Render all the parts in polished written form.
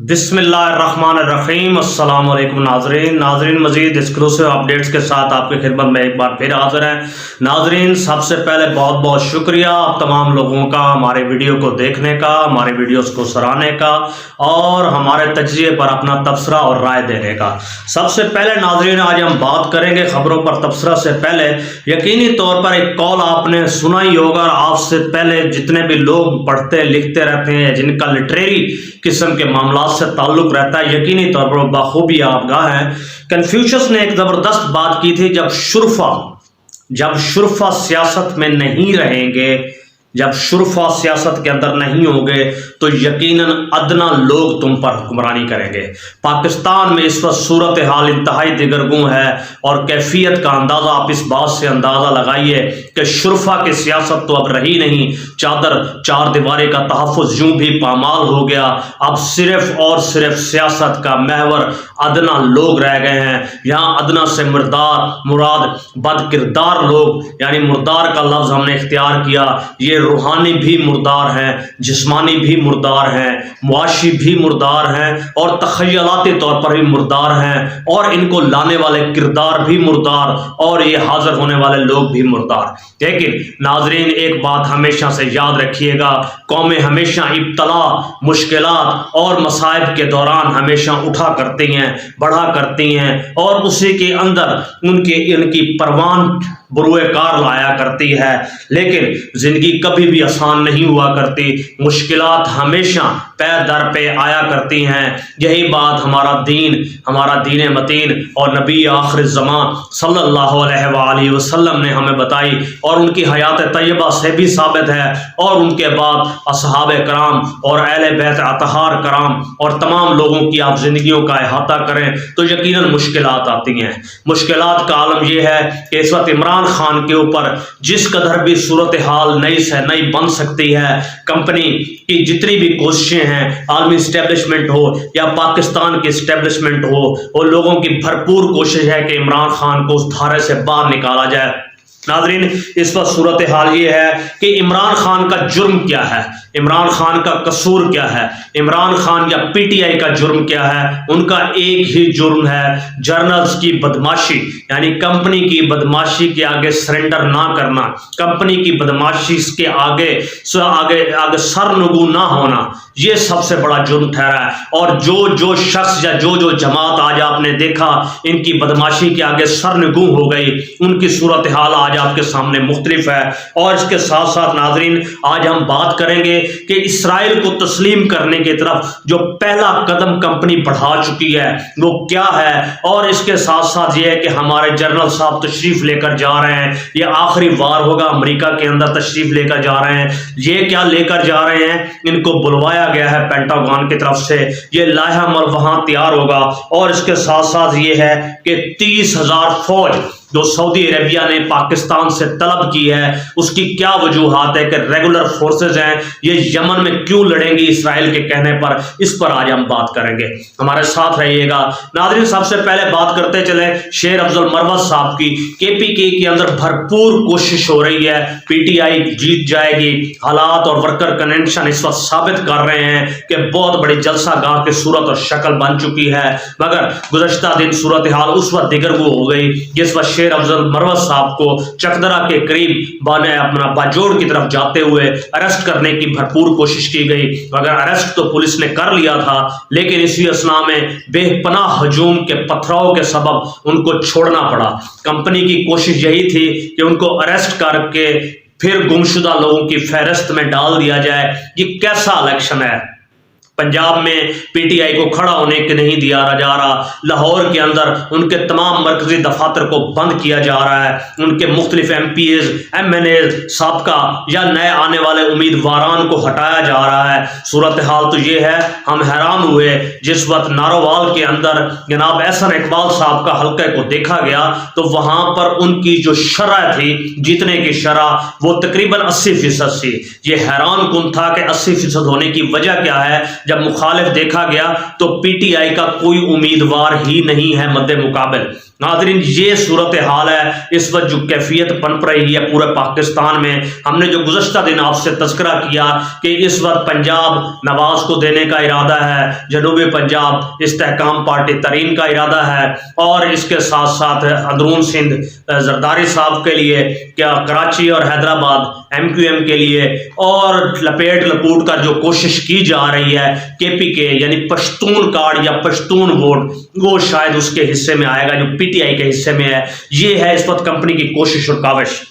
بسم اللہ الرحمن الرحیم۔ السلام علیکم ناظرین مزید ایکسکلوسیو اپڈیٹس کے ساتھ آپ کی خدمت میں ایک بار پھر حاضر ہیں۔ ناظرین سب سے پہلے بہت بہت شکریہ آپ تمام لوگوں کا ہمارے ویڈیو کو دیکھنے کا، ہمارے ویڈیوز کو سراہنے کا اور ہمارے تجزیے پر اپنا تبصرہ اور رائے دینے کا۔ سب سے پہلے ناظرین آج ہم بات کریں گے خبروں پر تبصرہ سے پہلے یقینی طور پر ایک کال آپ نے سنا ہی ہوگا اور آپ سے پہلے جتنے بھی لوگ پڑھتے لکھتے رہتے ہیں جن کا لٹریری قسم کے معاملات سے تعلق رہتا ہے یقینی طور پر بخوبی آگاہ ہیں۔ کنفیوشس نے ایک زبردست بات کی تھی، جب شرفا سیاست میں نہیں رہیں گے، جب شرفا سیاست کے اندر نہیں ہوں گے تو یقیناً ادنا لوگ تم پر حکمرانی کریں گے۔ پاکستان میں اس وقت صورتحال انتہائی دگرگوں ہے اور کیفیت کا اندازہ آپ اس بات سے اندازہ لگائیے کہ شرفا کی سیاست تو اب رہی نہیں، چار دیواری کا تحفظ یوں بھی پامال ہو گیا، اب صرف اور صرف سیاست کا محور ادنا لوگ رہ گئے ہیں۔ یہاں ادنا سے مراد بد کردار لوگ، یعنی مردار کا لفظ ہم نے اختیار کیا۔ یہ روحانی بھی مردار ہیں، جسمانی بھی مردار ہیں، معاشی بھی مردار ہیں اور تخیلاتی طور پر بھی مردار ہیں، اور ان کو لانے والے کردار بھی مردار اور یہ حاضر ہونے والے لوگ بھی مردار۔ لیکن ناظرین ایک بات ہمیشہ سے یاد رکھیے گا، قومیں ہمیشہ ابتلا، مشکلات اور مصائب کے دوران ہمیشہ اٹھا کرتی ہیں، بڑھا کرتی ہیں اور اسی کے اندر ان کی پروان بروئے کار لایا کرتی ہے۔ لیکن زندگی کبھی بھی آسان نہیں ہوا کرتی، مشکلات ہمیشہ پے در پہ آیا کرتی ہیں۔ یہی بات ہمارا دین متین اور نبی آخر الزمان صلی اللہ علیہ وآلہ وسلم نے ہمیں بتائی اور ان کی حیات طیبہ سے بھی ثابت ہے، اور ان کے بعد اصحاب کرام اور اہل بیت اطہار کرام اور تمام لوگوں کی آپ زندگیوں کا احاطہ کریں تو یقیناً مشکلات آتی ہیں۔ مشکلات کا عالم یہ ہے کہ اس وقت عمران خان کے اوپر جس قدر بھی صورتحال نئی سے نئی بن سکتی ہے، کمپنی کی جتنی بھی کوششیں ہیں، عالمی اسٹیبلشمنٹ ہو یا پاکستان کی اسٹیبلشمنٹ ہو، وہ لوگوں کی بھرپور کوشش ہے کہ عمران خان کو اس دھارے سے باہر نکالا جائے۔ ناظرین اس وقت صورتحال یہ ہے کہ عمران خان کا جرم کیا ہے، عمران خان کا قصور کیا ہے، عمران خان یا پی ٹی آئی کا جرم کیا ہے؟ ان کا ایک ہی جرم ہے، جرنلز کی بدماشی، یعنی کمپنی کی بدماشی کے آگے سرنڈر نہ کرنا، کمپنی کی بدماشی کے آگے سرنگو نہ ہونا، یہ سب سے بڑا جرم ٹھہرا ہے۔ اور جو شخص یا جو جماعت آج آپ نے دیکھا ان کی بدماشی کے آگے سرنگو ہو گئی، ان کی صورتحال آج آپ کے سامنے مختلف ہے۔ اور اس کے ساتھ ساتھ ناظرین آج ہم بات کریں گے کہ اسرائیل کو تسلیم کرنے کی طرف جو پہلا قدم کمپنی بڑھا چکی ہے وہ کیا ہے، اور اس کے ساتھ ساتھ یہ ہے کہ ہمارے جنرل صاحب تشریف لے کر جا رہے ہیں، یہ آخری وار ہوگا امریکہ کے اندر، تشریف لے کر جا رہے ہیں۔ یہ کیا لے کر جا رہے ہیں؟ ان کو بلوایا گیا ہے پینٹاگون کی طرف سے، یہ لائحہ عمل وہاں تیار ہوگا۔ اور اس کے ساتھ ساتھ یہ ہے کہ 30,000 فوج جو سعودی عربیہ نے پاکستان سے طلب کی ہے، اس کی کیا وجوہات ہے کہ ریگولر فورسز ہیں، یہ یمن میں کیوں لڑیں گی اسرائیل کے کہنے پر، اس پر آج ہم بات کریں گے، ہمارے ساتھ رہیے گا۔ ناظرین سب سے پہلے بات کرتے چلیں شیر افضل مروت صاحب کی۔ KPK کے اندر بھرپور کوشش ہو رہی ہے، PTI جیت جائے گی، حالات اور ورکر کنونشن اس وقت ثابت کر رہے ہیں کہ بہت بڑی جلسہ گاہ کی صورت اور شکل بن چکی ہے، مگر گزشتہ دن صورتحال اس وقت دیگرگو ہو گئی جس وقت شیر افضل مروت صاحب کو چکدرا کے قریب اپنا باجوڑ کی طرف جاتے ہوئے اریسٹ کرنے کی بھرپور کوشش کی گئی، مگر اریسٹ تو پولیس نے کر لیا تھا، لیکن اسی اثناء میں بے پناہ ہجوم کے پتھراؤ کے سبب ان کو چھوڑنا پڑا۔ کمپنی کی کوشش یہی تھی کہ ان کو اریسٹ کر کے پھر گمشدہ لوگوں کی فہرست میں ڈال دیا جائے۔ یہ کیسا الیکشن ہے؟ پنجاب میں PTI کو کھڑا ہونے کے نہیں دیا جا رہا، لاہور کے اندر ان کے تمام مرکزی دفاتر کو بند کیا جا رہا ہے، ان کے مختلف MPs MNAs سابقہ یا نئے آنے والے امیدواران کو ہٹایا جا رہا ہے۔ صورتحال تو یہ ہے، ہم حیران ہوئے جس وقت نارووال کے اندر جناب احسن اقبال صاحب کا حلقے کو دیکھا گیا تو وہاں پر ان کی جو شرح تھی جیتنے کی شرح وہ تقریباً 80% تھی۔ یہ حیران کن تھا کہ 80% ہونے کی وجہ کیا ہے؟ جب مخالف دیکھا گیا تو PTI کا کوئی امیدوار ہی نہیں ہے مد مقابل۔ नाज़रीन ये सूरत हाल है इस वक्त जो कैफियत पनप रही है पूरे पाकिस्तान में। हमने जो गुज़श्ता दिन आपसे तज़किरा किया कि इस वक्त पंजाब नवाज को देने का इरादा है, जनूबी पंजाब इस्तेहकाम पार्टी तरीन का इरादा है, और इसके साथ साथ अंदरून सिंध जरदारी साहब के लिए, क्या कराची और हैदराबाद MQM के लिए, और लपेट लपूट कर जो कोशिश की जा रही है KPK यानी पश्तून कार्ड या पश्तून वोट, वो शायद उसके हिस्से में आएगा जो PTI के हिस्से में है। ये है इस वक्त कंपनी की कोशिश और काविश।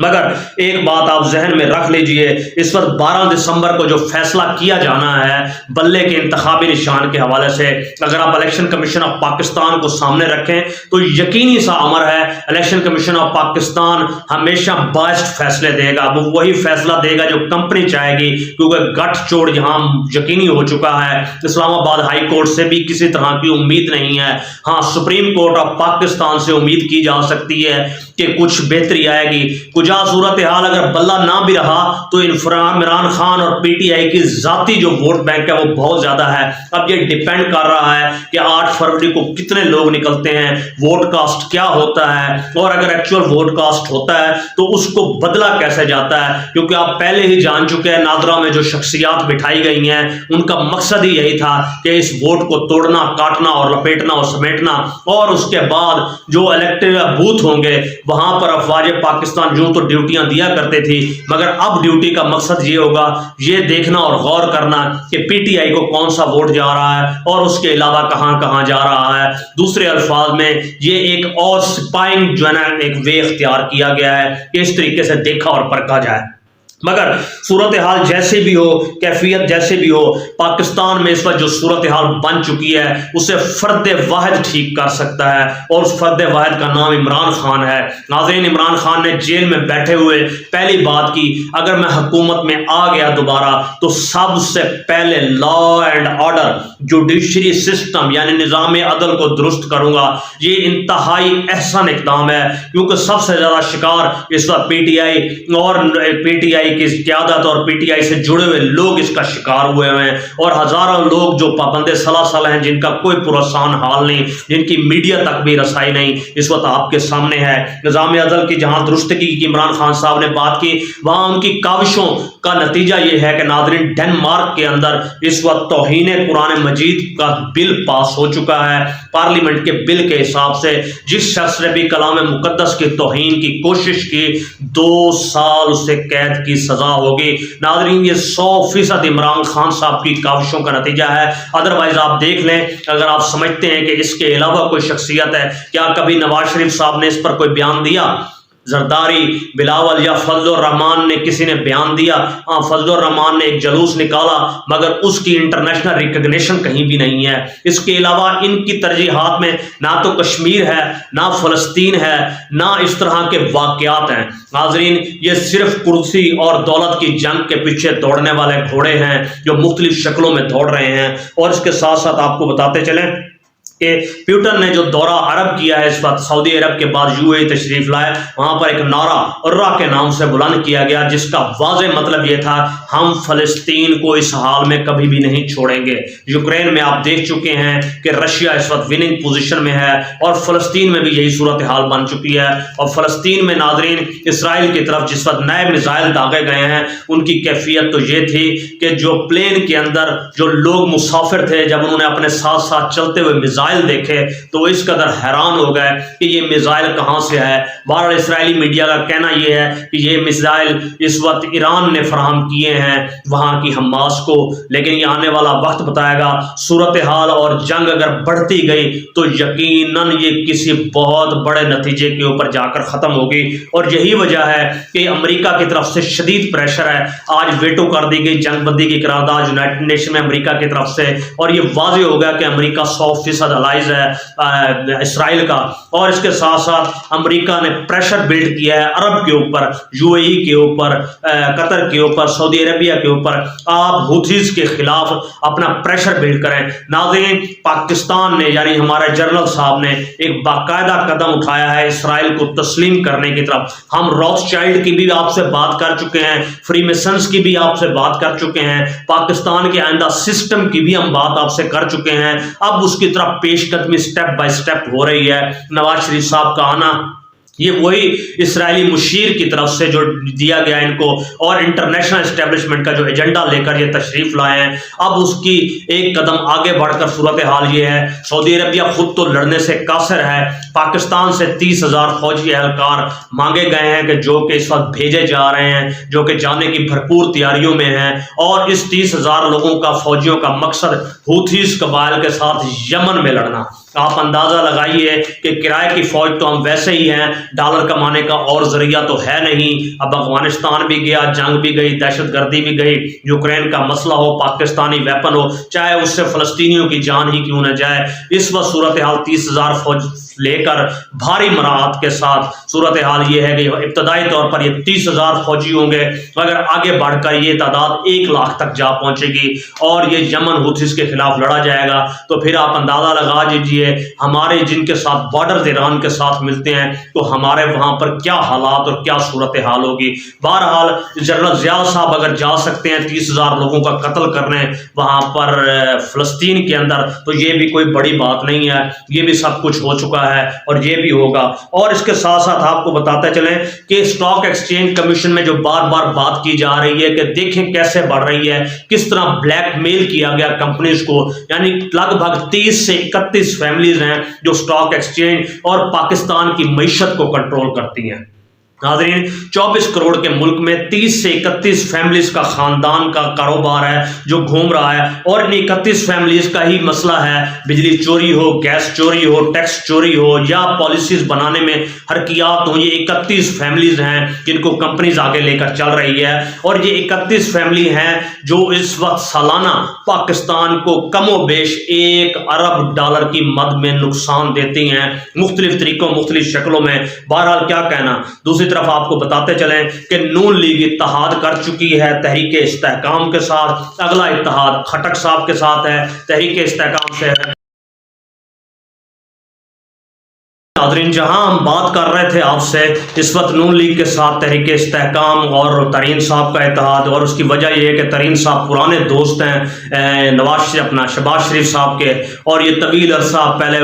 मगर एक बात आप जहन में रख लीजिए, इस वक्त 12 दिसंबर को जो फैसला किया जाना है बल्ले के इंतखाबी निशान के हवाले से, अगर आप इलेक्शन कमीशन ऑफ पाकिस्तान को सामने रखें तो यकीनी सा अमर है इलेक्शन कमीशन ऑफ पाकिस्तान हमेशा बाइस्ड फैसले देगा। वो वही फैसला देगा जो कंपनी चाहेगी, क्योंकि गठजोड़ यहाँ यकीनी हो चुका है। इस्लामाबाद हाई कोर्ट से भी किसी तरह की उम्मीद नहीं है। हाँ, सुप्रीम कोर्ट ऑफ पाकिस्तान से उम्मीद की जा सकती है कि कुछ बेहतरी आएगी। कुजा सूरत हाल अगर बल्ला ना भी रहा तो इमरान खान और PTI की जाती जो वोट बैंक है वो बहुत ज्यादा है। अब ये डिपेंड कर रहा है कि 8 फरवरी को कितने लोग निकलते हैं, वोट कास्ट क्या होता है, और अगर एक्चुअल वोट कास्ट होता है तो उसको बदला कैसे जाता है। क्योंकि आप पहले ही जान चुके हैं नादरा में जो शख्सियात बिठाई गई हैं उनका मकसद ही यही था कि इस वोट को तोड़ना, काटना और लपेटना और समेटना, और उसके बाद जो इलेक्टेड बूथ होंगे वहां पर अफवाज पाकिस्तान जो तो ड्यूटियां दिया करते थी, मगर अब ड्यूटी का मकसद ये होगा, ये देखना और गौर करना कि PTI को कौन सा वोट जा रहा है और उसके अलावा कहां कहां जा रहा है। दूसरे अल्फाज में ये एक और स्पाइंग जो है ना एक वे इख्तियार किया गया है कि इस तरीके से देखा और परखा जाए। मगर सूरत हाल जैसे भी हो, कैफियत जैसे भी हो, पाकिस्तान में इस वक्त जो सूरत हाल बन चुकी है उसे फर्द वाहिद ठीक कर सकता है, और उस फर्द वाहिद का नाम इमरान खान है। नाज़रीन, इमरान खान ने जेल में बैठे हुए पहली बात की, अगर मैं हुकूमत में आ गया दोबारा तो सबसे पहले law and order, judiciary system यानी निज़ाम अदल को दुरुस्त करूंगा। ये इंतहाई अहसन इक़दाम है, क्योंकि सबसे ज्यादा शिकार इस वक्त PTI और PTI की क़यादत और PTI से जुड़े हुए लोग इसका शिकार हुए हैं, और हजारों लोग जो पाबंदे सलासल हैं, जिनका कोई पुरसान हाल नहीं, जिनकी मीडिया तक भी रसाई नहीं, इस वक्त आपके सामने है। निज़ाम अदल की जहां दुरुस्तगी की इमरान खान साहब ने बात की, वहां उनकी काविशों का नतीजा यह है कि नाज़रीन डेनमार्क के अंदर इस वक्त तौहीन कुरान मजीद का बिल पास हो चुका है। पार्लियामेंट के बिल के हिसाब से जिस शख्स ने भी कलाम मुकद्दस की तौहीन की कोशिश की 2 साल उसे कैद की सजा होगी। नाज़रीन, ये 100% इमरान खान साहब की काविशों का नतीजा है। अदरवाइज आप देख लें, अगर आप समझते हैं कि इसके अलावा कोई शख्सियत है, क्या कभी नवाज शरीफ साहब ने इस पर कोई बयान दिया? जरदारी, बिलावल या फजलुर रहमान ने किसी ने बयान दिया? हाँ, फजलुर रहमान ने एक जलूस निकाला, मगर उसकी इंटरनेशनल रिकग्निशन कहीं भी नहीं है। इसके अलावा इनकी तरजीहात में ना तो कश्मीर है, ना फलस्तीन है, ना इस तरह के वाकयात हैं। नाज़रीन, ये सिर्फ कुर्सी और दौलत की जंग के पीछे दौड़ने वाले घोड़े हैं जो मुख्तलिफ शक्लों में दौड़ रहे हैं। और इसके साथ साथ आपको बताते चलें कि प्यूटन ने जो दौरा अरब किया है, इस वक्त सऊदी अरब के बाद UAE तशरीफ लाए, वहां पर एक नारा उर्रा के नाम से बुलंद किया गया, जिसका वाज़े मतलब यह था, हम फलस्तीन को इस हाल में कभी भी नहीं छोड़ेंगे। यूक्रेन में आप देख चुके हैं कि रशिया इस वक्त विनिंग पोजीशन में है, और फलस्तीन में भी यही सूरत हाल बन चुकी है। और फलस्तीन में नाज़रीन, इसराइल की तरफ जिस वक्त नए मिसाइल दागे गए हैं, उनकी कैफियत तो ये थी कि जो प्लेन के अंदर जो लोग मुसाफिर थे, जब उन्होंने अपने साथ साथ चलते हुए मिसाइल देखे तो इस कदर हैरान हो गए कि ये मिसाइल कहां से है। बहरहाल इसराइली मीडिया का कहना यह है कि ये मिसाइल इस वक्त ईरान ने फराहम किए हैं वहां की हमास को, लेकिन ये आने वाला वक्त बताएगा। सूरत हाल और जंग अगर बढ़ती गई तो यकीनन ये किसी बहुत बड़े नतीजे के ऊपर जाकर खत्म होगी, और यही वजह है कि अमेरिका की तरफ से शदीद प्रेशर है। आज वेटो कर दी गई जंगबंदी की करारदाद यूनाइटेड नेशन में अमेरिका की तरफ से, और ये वाज़ेह हो गया कि अमेरिका 100% अलाइज है इसराइल का। और इसके साथ साथ अमेरिका ने प्रेशर बिल्ड किया है अरब के ऊपर, UAE के ऊपर, कतर के ऊपर, सऊदी अरेबिया के ऊपर। आप हुथीज के खिलाफ अपना प्रेशर बिल्ड करें। नाज़रीन, पाकिस्तान ने यानी हमारे जनरल साहब ने एक बाकायदा कदम उठाया है इसराइल को तस्लीम करने की तरफ। हम रॉथस्चाइल्ड की भी आपसे बात कर चुके हैं, फ्रीमेसन्स की भी आपसे बात कर चुके हैं, पाकिस्तान के आइंदा सिस्टम की भी हम बात आपसे कर चुके हैं। अब उसकी तरफ पेश कदमी स्टेप बाय स्टेप हो रही है। नवाज शरीफ साहब का आना ये वही इसराइली मुशीर की तरफ से जो दिया गया इनको, और इंटरनेशनल एस्टेब्लिशमेंट का जो एजेंडा लेकर ये तशरीफ लाए हैं, अब उसकी एक कदम आगे बढ़कर सूरत हाल ये है, सऊदी अरबिया खुद तो लड़ने से कासिर है, पाकिस्तान से 30,000 फौजी एहलकार मांगे गए हैं कि जो कि इस वक्त भेजे जा रहे हैं, जो कि जाने की भरपूर तैयारियों में हैं, और इस 30,000 लोगों का फौजियों का मकसद हूथीस कबाइल के साथ यमन में लड़ना। आप अंदाजा लगाइए कि किराए की फौज तो हम वैसे ही हैं, डॉलर कमाने का और जरिया तो है नहीं। अब अफगानिस्तान भी गया, जंग भी गई, दहशतगर्दी भी गई, यूक्रेन का मसला हो, पाकिस्तानी वेपन हो, चाहे उससे फलस्तीनियों की जान ही क्यों न जाए। इस वक्त सूरत हाल 30,000 फौज लेकर भारी मराहत के साथ सूरत हाल ये है कि इब्तदाई तौर पर ये 30,000 फौजी होंगे, मगर आगे बढ़कर ये तादाद 1 लाख तक जा पहुंचेगी और ये यमन हुथीस के खिलाफ लड़ा जाएगा। तो फिर आप अंदाजा लगा दीजिए हमारे जिनके साथ बॉर्डर ईरान के साथ मिलते हैं तो हमारे वहां पर क्या हालात और क्या सूरत हाल होगी। बहरहाल जनरल ज़िया साहब अगर जा सकते हैं 30,000 लोगों का कत्ल करने वहां पर फलस्तीन के अंदर, तो ये भी कोई बड़ी बात नहीं है, ये भी सब कुछ हो चुका है और ये भी होगा। और इसके साथ साथ आपको बताते चलें कि स्टॉक एक्सचेंज कमीशन में जो बार बार बात की जा रही है कि देखें कैसे बढ़ रही है, किस तरह ब्लैकमेल किया गया कंपनीज को, यानी लगभग 30 से 31 फैमिलीज हैं जो स्टॉक एक्सचेंज और पाकिस्तान की मईशत को कंट्रोल करती हैं। नाज़रीन, 24 करोड़ के मुल्क में 30 से 31 फैमिलीज का खानदान का कारोबार है जो घूम रहा है, और इन 31 फैमिलीज का ही मसला है, बिजली चोरी हो, गैस चोरी हो, टैक्स चोरी हो या पॉलिसीज बनाने में हरकियात हो। ये 31 फैमिलीज हैं जिनको कंपनीज आगे लेकर चल रही है, और ये 31 फैमिली हैं जो इस वक्त सालाना पाकिस्तान को कमोबेश 1 अरब डॉलर की मद में नुकसान देती हैं, मुख्तलिफ तरीकों मुख्तलिफ शक्लों में। बहरहाल क्या कहना। दूसरी तरफ आपको बताते चलें कि नून लीग इत्तेहाद कर चुकी है तहरीक इस्तेहकाम के साथ, अगला इत्तेहाद खटक साहब के साथ है, तहरीक इस्तेहकाम से है। नाज़रीन, जहां हम बात कर रहे थे आपसे इस वक्त नून लीग के साथ तहरीक इस्तेहकाम और तरीन साहब का इत्तेहाद, और उसकी वजह यह है कि तरीन साहब पुराने दोस्त हैं शहबाज शरीफ साहब के, और ये तवील अरसा पहले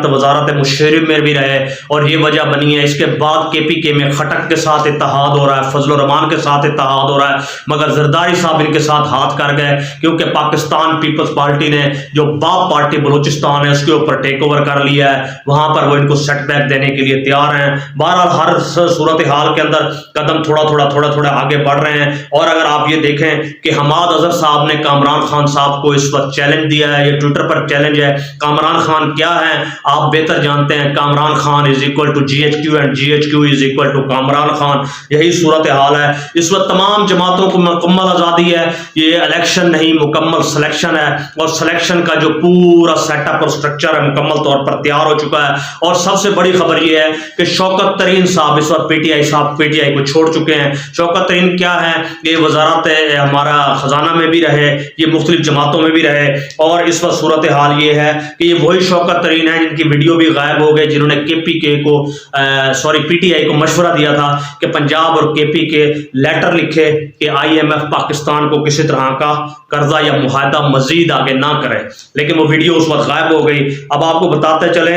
वजारत मुशर्रफ में भी रहे, और ये वजह बनी है। इसके बाद KPK में खटक के साथ इत्तेहाद हो रहा है, फजल रहमान के साथ इत्तेहाद हो रहा है, मगर जरदारी साहब इनके साथ हाथ कर गए क्योंकि पाकिस्तान पीपल्स पार्टी ने जो बाप पार्टी बलूचिस्तान है उसके ऊपर टेक ओवर कर लिया है, वहां पर वो इनको सेटबैक देने के लिए तैयार हैं। बहरहाल हर सूरत हाल के अंदर कदम थोड़ा थोड़ा आगे बढ़ रहे हैं। और अगर आप ये देखें कि हमाद अजहर साहब ने कामरान खान साहब को इस वक्त चैलेंज दिया है, ये ट्विटर पर चैलेंज है। कामरान खान क्या है आप बेहतर जानते हैं, Kamran Khan is equal to GHQ and GHQ is equal to Kamran Khan. यही सूरत हाल है इस वक्त। तमाम जमातों को मुकम्मल आज़ादी है, ये इलेक्शन नहीं मुकम्मल सिलेक्शन है, और सिलेक्शन का जो पूरा सेटअप और स्ट्रक्चर है मुकम्मल तौर पर तैयार हो चुका है। और सबसे बड़ी खबर यह है कि शौकत तरीन साहब इस वक्त PTI को छोड़ चुके हैं। शौकत तरीन क्या है, ये वजारत हमारा खजाना में भी रहे, ये मुख्तलिफ जमातों में भी रहे, और इस वक्त सूरत हाल ये है कि ये वही शौकत तरीन है जिनकी वीडियो भी गायब हो गई, जिन्होंने PTI को मशवरा दिया था कि पंजाब और KPK लेटर लिखे कि IMF पाकिस्तान को किसी तरह का कर्जा या मुआहदा मजीद आगे ना करे, लेकिन वो वीडियो उस वक्त गायब हो गई। अब आपको बताते चले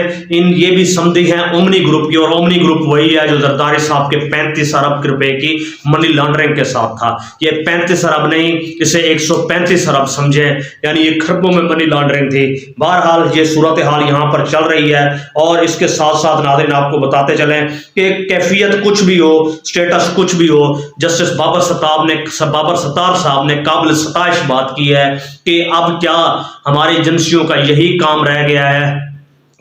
ये भी समझी हैं ओमनी ग्रुप की, और ओमनी ग्रुप वही है जो जरदारी साहब के 35 अरब रुपए की मनी लॉन्ड्रिंग के साथ था। ये 35 अरब नहीं, इसे 135 अरब समझे, यानी ये खरबों में मनी लॉन्ड्रिंग थी। बहरहाल ये सूरत हाल यहाँ पर चल रही है। और इसके साथ साथ नाज़रीन आपको बताते चलें कि कैफियत कुछ भी हो, स्टेटस कुछ भी हो, जस्टिस बाबर सत्तार साहब ने काबिल सताइश बात की है कि अब क्या हमारी एजेंसियों का यही काम रह गया है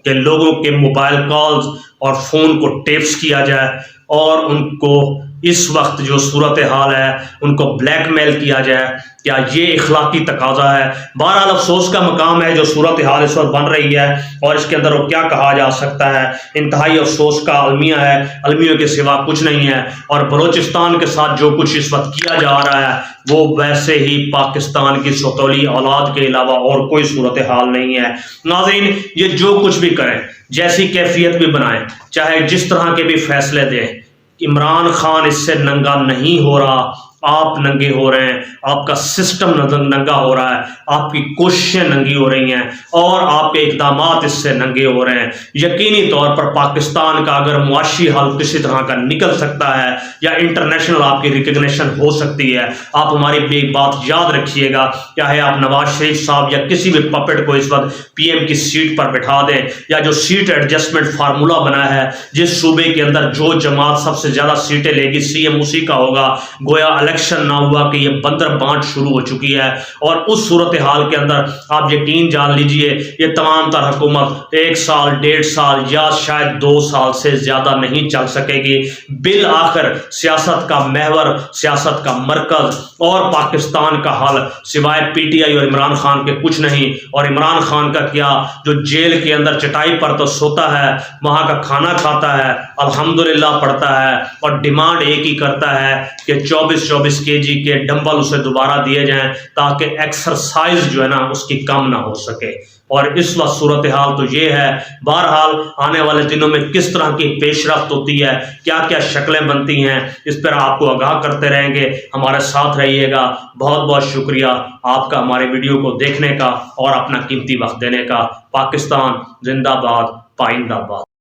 कि लोगों के मोबाइल कॉल्स और फोन को टेप्स किया जाए और उनको इस वक्त जो सूरत हाल है उनको ब्लैकमेल किया जाए। क्या ये इखलाकी तकाजा है? बहरहाल अफसोस का मकाम है जो सूरत हाल इस वक्त बन रही है, और इसके अंदर वो क्या कहा जा सकता है, इंतहाई अफसोस का अलमिया है, अलमियों के सिवा कुछ नहीं है। और बलोचिस्तान के साथ जो कुछ इस वक्त किया जा रहा है वो वैसे ही पाकिस्तान की सतौली औलाद के अलावा और कोई सूरत हाल नहीं है। नाज़रीन, ये जो कुछ भी करें, जैसी कैफियत भी बनाएं, चाहे जिस तरह के भी फैसले दें, इमरान खान इससे नंगा नहीं हो रहा। آپ ننگے ہو رہے ہیں، آپ کا سسٹم ننگا ہو رہا ہے، آپ کی کوششیں ننگی ہو رہی ہیں اور آپ کے اقدامات اس سے ننگے ہو رہے ہیں۔ یقینی طور پر پاکستان کا اگر معاشی حال کسی طرح کا نکل سکتا ہے یا انٹرنیشنل آپ کی ریکگنیشن ہو سکتی ہے، آپ ہماری ایک بات یاد رکھیے گا، چاہے آپ نواز شریف صاحب یا کسی بھی پپٹ کو اس وقت پی ایم کی سیٹ پر بٹھا دیں، یا جو سیٹ ایڈجسٹمنٹ فارمولا بنا ہے، جس صوبے کے اندر جو جماعت سب سے زیادہ سیٹیں لے گی سی ایم اسی کا ہوگا، گویا الیکشن نہ ہوا کہ یہ بندر بانٹ شروع ہو چکی ہے۔ اور اس صورتحال کے اندر آپ یقین جان لیجئے یہ تمام تر حکومت 1 سال 1.5 سال یا شاید 2 سال سے زیادہ نہیں چل سکے گی۔ بالآخر سیاست کا محور، سیاست کا مرکز اور پاکستان کا حل سوائے پی ٹی آئی اور عمران خان کے کچھ نہیں۔ اور عمران خان کا کیا، جو جیل کے اندر چٹائی پر تو سوتا ہے، وہاں کا کھانا کھاتا ہے، الحمدللہ پڑھتا ہے اور ڈیمانڈ ایک ہی کرتا ہے کہ 24 kg کے ڈمبل اسے دوبارہ دیے جائیں تاکہ ایکسرسائز جو ہے نا اس کی کم نہ ہو سکے۔ اور اس وقت صورتحال تو یہ ہے۔ بہرحال آنے والے دنوں میں کس طرح کی پیش رفت ہوتی ہے، کیا کیا شکلیں بنتی ہیں، اس پر آپ کو آگاہ کرتے رہیں گے۔ ہمارے ساتھ رہیے گا۔ بہت بہت شکریہ آپ کا ہمارے ویڈیو کو دیکھنے کا اور اپنا قیمتی وقت دینے کا۔ پاکستان زندہ باد، پائندہ باد۔